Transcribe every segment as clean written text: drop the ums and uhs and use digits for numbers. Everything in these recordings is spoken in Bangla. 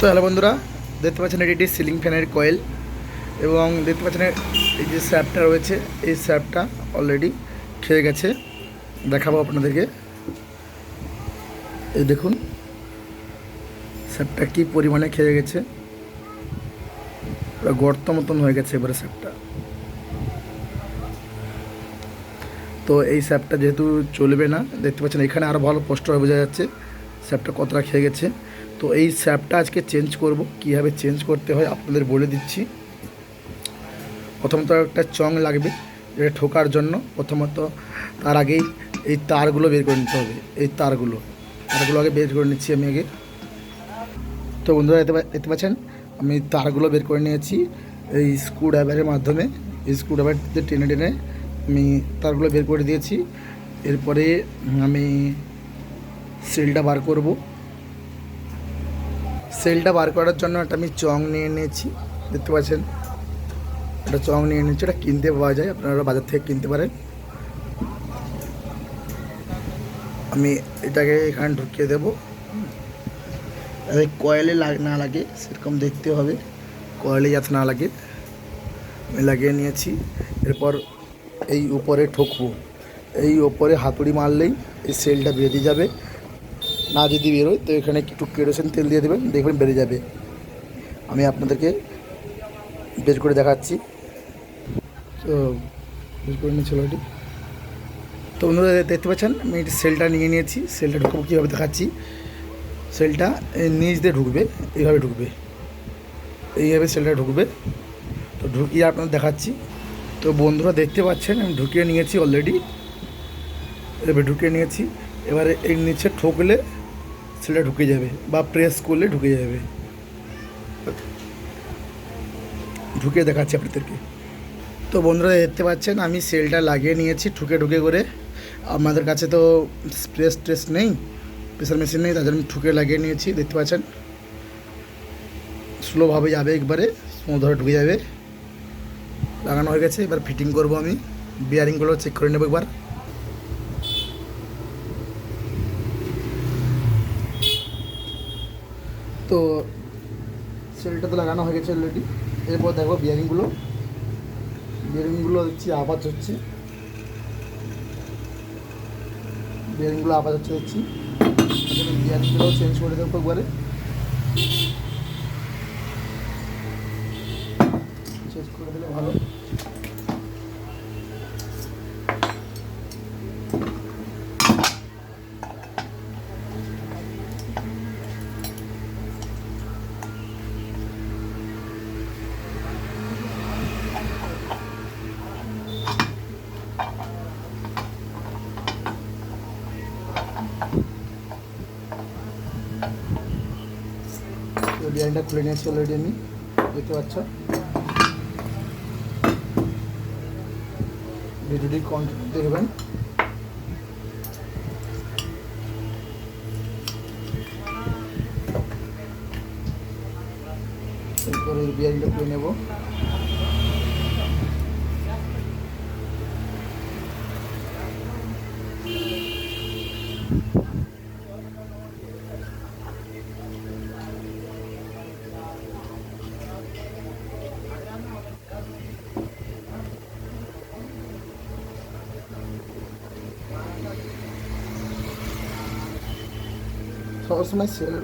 তো হ্যালো বন্ধুরা, দেখতে পাচ্ছেন এটি সিলিং ফ্যানের কয়েল এবং দেখতে পাচ্ছেন এই যে স্যাপটা রয়েছে, এই স্যাপটা অলরেডি খেয়ে গেছে। দেখাবো আপনাদেরকে। এই দেখুন স্যাপটা কী পরিমাণে খেয়ে গেছে, পুরো গর্ত মতন হয়ে গেছে এবারে স্যাপটা। তো এই স্যাপটা যেহেতু চলবে না, দেখতে পাচ্ছেন এখানে আরও ভালো স্পষ্টভাবে বোঝা যাচ্ছে স্যাপটা কতটা খেয়ে গেছে। তো এই স্যাপটা আজকে চেঞ্জ করব, কীভাবে চেঞ্জ করতে হয় আপনাদের বলে দিচ্ছি। প্রথমত একটা চং লাগবে যেটা ঠোকার জন্য। প্রথমত তার আগেই এই তারগুলো বের করে নিতে হবে। এই তারগুলো আগে বের করে নিচ্ছি আমি আগে। তো বন্ধুরা দেখতে পাচ্ছেন আমি তারগুলো বের করে নিয়েছি এই স্ক্রুড্রাইভারের মাধ্যমে। এই স্ক্রুড্রাইভারতে টেনে টেনে আমি তারগুলো বের করে দিয়েছি। এরপরে আমি সেলটা বার করব। সেলটা বার করার জন্য একটা আমি চং নিয়ে নিয়েছি, দেখতে পাচ্ছেন একটা চং নিয়ে নিচ্ছি। এটা কিনতে পাওয়া যায়, আপনারা বাজার থেকে কিনতে পারেন। আমি এটাকে এখানে ঢুকিয়ে দেবো। কয়েলে না লাগে সেরকম দেখতে হবে, কয়েলে যাতে না লাগে। আমি লাগিয়ে নিয়েছি। এরপর এই উপরে ঠকবো, এই উপরে হাতুড়ি মারলেই এই সেলটা বেরিয়ে যাবে। না যদি বেরোয় তো এখানে একটু কেরোসিন তেল দিয়ে দেবেন, দেখবেন বেরিয়ে যাবে। আমি আপনাদেরকে বের করে দেখাচ্ছি। তো বের করে নিয়েছিল এটি। তো বন্ধুরা দেখতে পাচ্ছেন আমি সেলটা নিয়ে নিয়েছি। সেলটা ঢুকবো কীভাবে দেখাচ্ছি। সেলটা নিচ দিয়ে ঢুকবে, এইভাবে ঢুকবে, এইভাবে সেলটা ঢুকবে। তো ঢুকিয়ে আপনাদের দেখাচ্ছি। তো বন্ধুরা দেখতে পাচ্ছেন আমি ঢুকিয়ে নিয়েছি অলরেডি, এভাবে ঢুকিয়ে নিয়েছি। এবারে এই নিচে ঠকলে সেলটা ঢুকে যাবে বা প্রেস করলে ঢুকে যাবে। ঢুকিয়ে দেখাচ্ছি আপনাদেরকে। তো বন্ধুরা দেখতে পাচ্ছেন আমি সেলটা লাগিয়ে নিয়েছি ঠুকে ঠুকে করে। আমাদের কাছে তো প্রেস নেই, প্রেসার মেশিন নেই, তার জন্য আমি ঠুকে লাগিয়ে নিয়েছি। দেখতে পাচ্ছেন স্লোভাবে যাবে, একবারে স্মুথভাবে ঢুকে যাবে। লাগানো হয়ে গেছে। এবার ফিটিং করব আমি। বিয়ারিংগুলো চেক করে নেব একবার। তো সেলটা তো লাগানো হয়ে গেছে অলরেডি। এরপর দেখো বিয়ারিংগুলো দেখছি আওয়াজ হচ্ছে, বিয়ারিংগুলো আওয়াজ হচ্ছে দেখছি। বিয়ারিংগুলো চেঞ্জ করে দেবো একবারে, চেঞ্জ করে দিলে ভালো। বিয়ারিংটা খুলে নিয়েছি অলরেডি আমি, দেখতে পাচ্ছ। ভিডিওটি কন্টিনিউ দেখবেন। এরপরে বিয়ারিংটা খুলে নেব। সবসময় সেল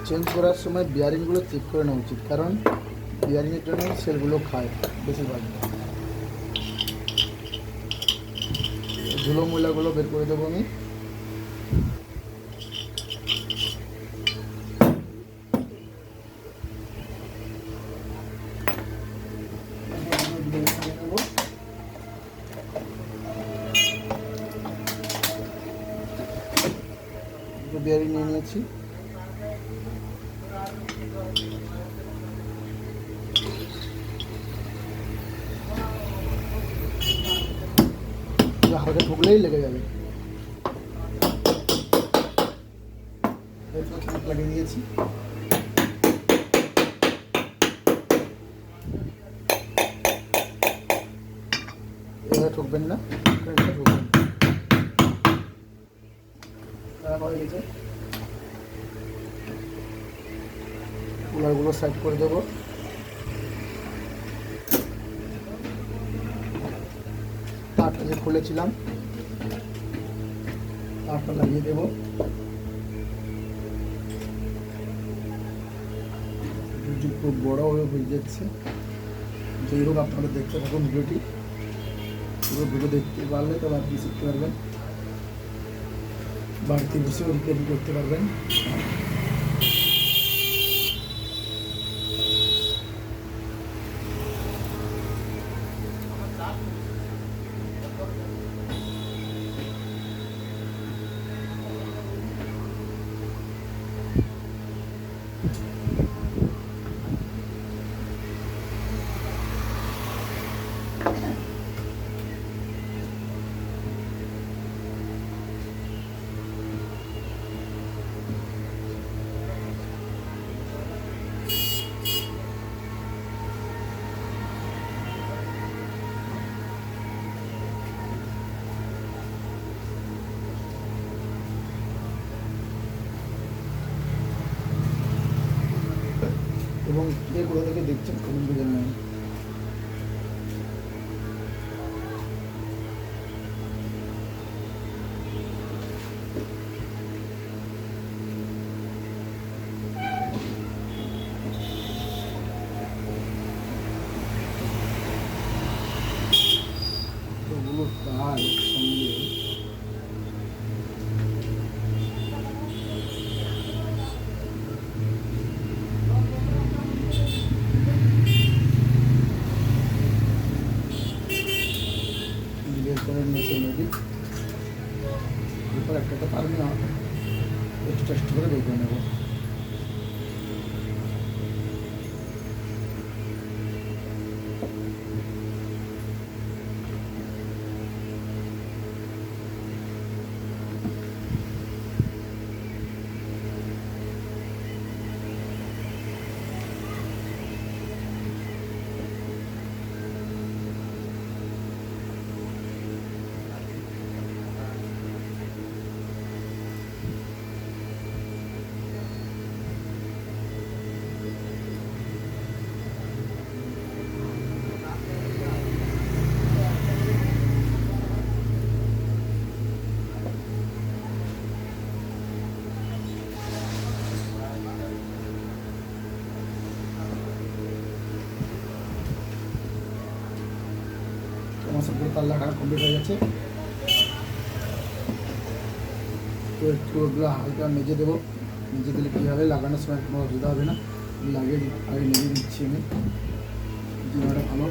চেঞ্জ করার সময় বিয়ারিংগুলো চেক করে নেওয়া উচিত, কারণ বিয়ারিংয়ের জন্য সেলগুলো খায় বেশিরভাগ। ধুলো ময়লাগুলো বের করে দেবো আমি। বিয়ারিং নিয়ে নিয়েছি। হালকা ঠুকলেই লেগে যাবে। লাগিয়ে দিয়েছি। এভাবে ঠুকবেন না, ঠুকবেন। হয়ে গেছে। কুলারগুলো সাইড করে দেবো। তারটা যে খুলেছিলাম তারটা লাগিয়ে দেবো। খুব বড় হয়ে যাচ্ছে, যাই হোক আপনারা দেখতে থাকুন ভিডিওটি। পুরো ভিডিও দেখতে পারলে তবে আপনি শিখতে পারবেন, বাড়িতে বসেও রিপেয়ারিং করতে পারবেন। এবং কে কোথা থেকে দেখছেন কমেন্টে জানাবেন। ওগুলো তার সঙ্গে এরপর একটা পারবি না, একটু টেস্ট করে দেখে নেব। আমার সব তার লাগানো কমপ্লিট হয়ে গেছে। তো একটু ওগুলো হালকা মেজে দেবো, মেজে দিলে কী হবে, লাগানোর সময় কোনো অসুবিধা হবে না। লাগিয়ে আগে মেজে দিচ্ছি আমি, জিনিসটা ভালো।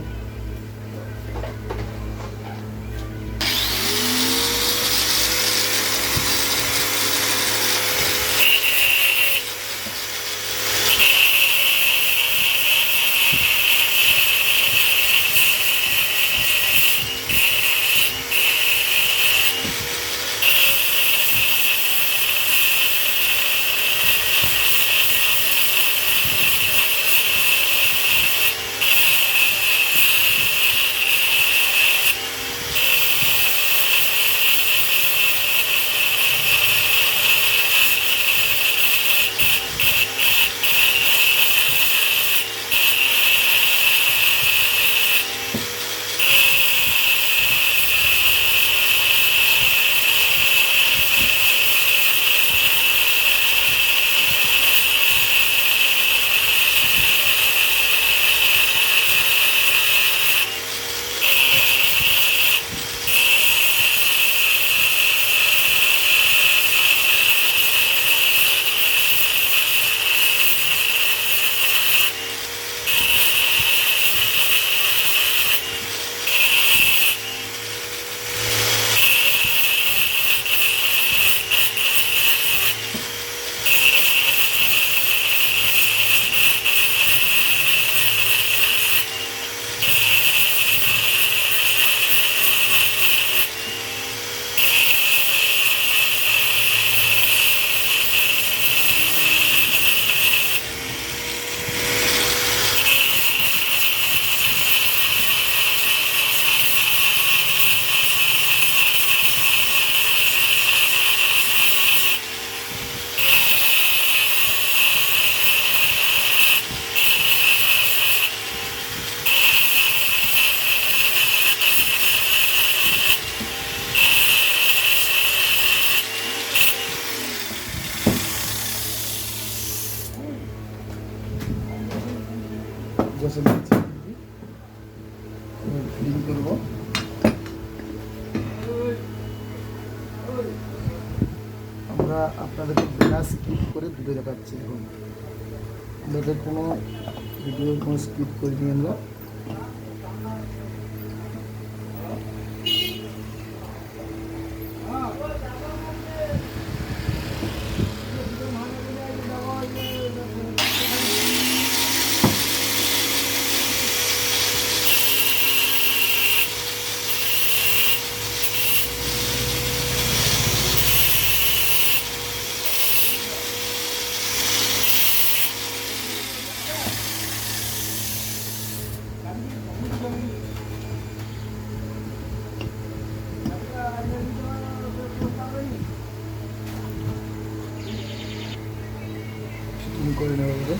বসে দিচ্ছি, ফিটিং করবো। আমরা আপনাদেরকে বিনা স্কিপ করে ভিডিও দেখাচ্ছি। এখন আমাদের কোনো ভিডিও কোনো স্কিপ করিনি আমরা। ফিটিং করে নেব বলে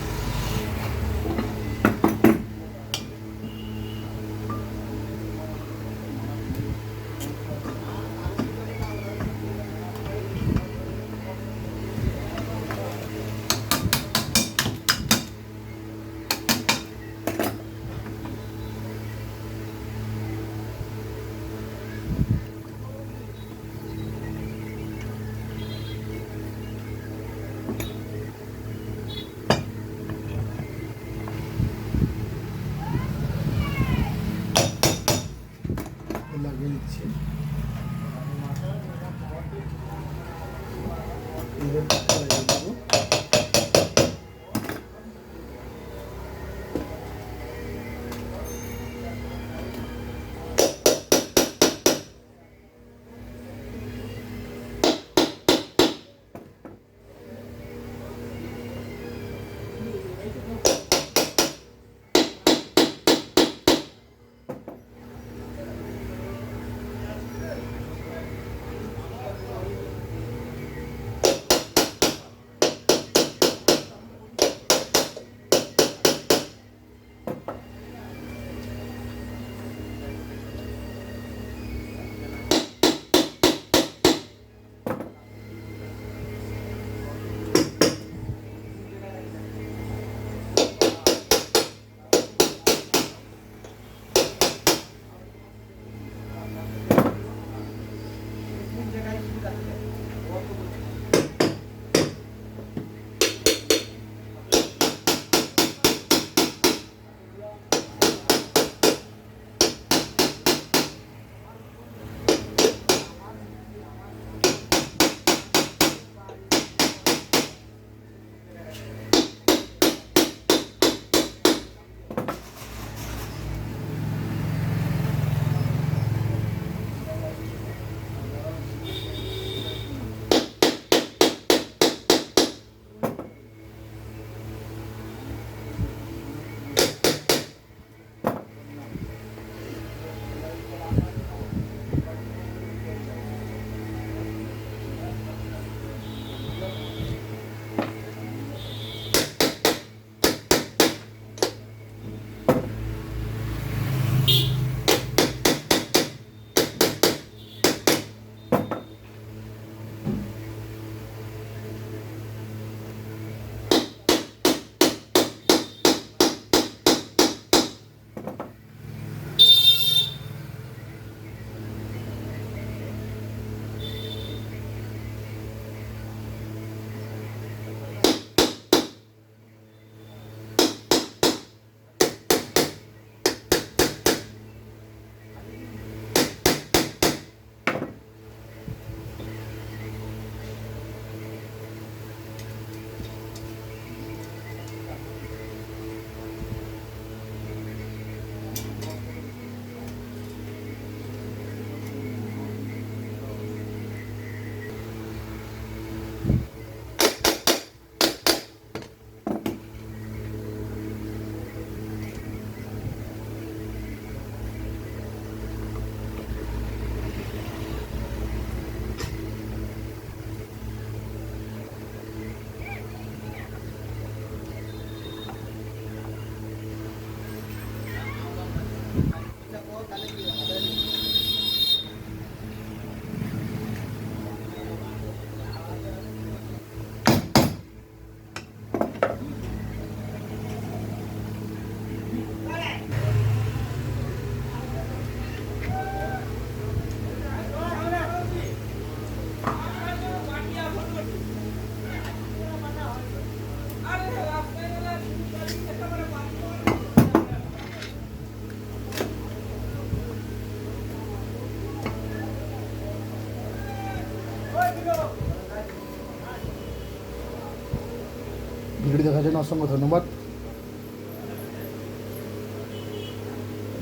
দেখার জন্য অসংখ্য ধন্যবাদ।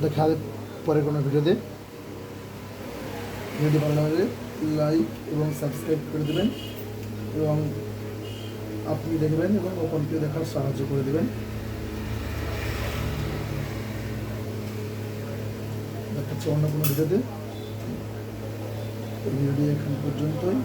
দেখা হবে পরে কোনো ভিডিওতে। যদি ভালো লাগে লাইক এবং সাবস্ক্রাইব করে দেবেন এবং আপনি দেখবেন এবং অপরকে দেখার সাহায্য করে দেবেন। দেখা হচ্ছে অন্য কোনো ভিডিওতে। এই ভিডিও এখান পর্যন্তই।